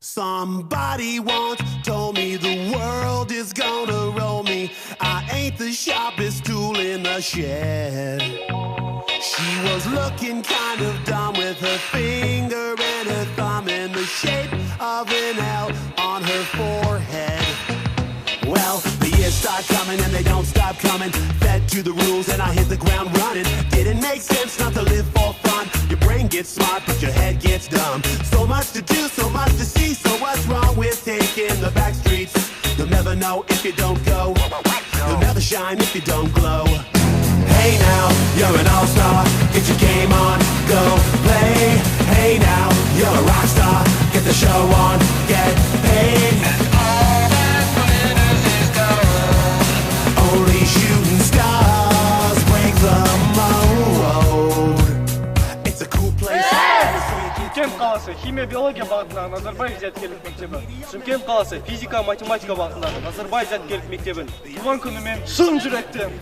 Somebody once told me the world is gonna roll me. I ain't the sharpest tool in the shed. She was looking kind of dumb with her finger and her thumb in the shape of an L on her forehead. Well, the years start coming and they don't stop coming. Fed to the rules and I hit the ground running. Didn't make sense not to live for fun. Your brain gets smart but your head gets dumb. So much to do, so much to see. So what's wrong with taking the back streets? You'll never know if you don't go. You'll never shine if you don't glow. Hey now, you're an all-star. Get your game on, go play. Hey now, you're a rock star. Get the show on, get paid. And all that glitters is gold. Only shooting stars break the mold. It's a cool place. Шымкент қаласы химия биология бағытындағы Назарбаев зияткерлік мектебі. Шымкент қаласы физика математика бағытындағы Назарбаев зияткерлік мектебін туған күнімен шын жүректен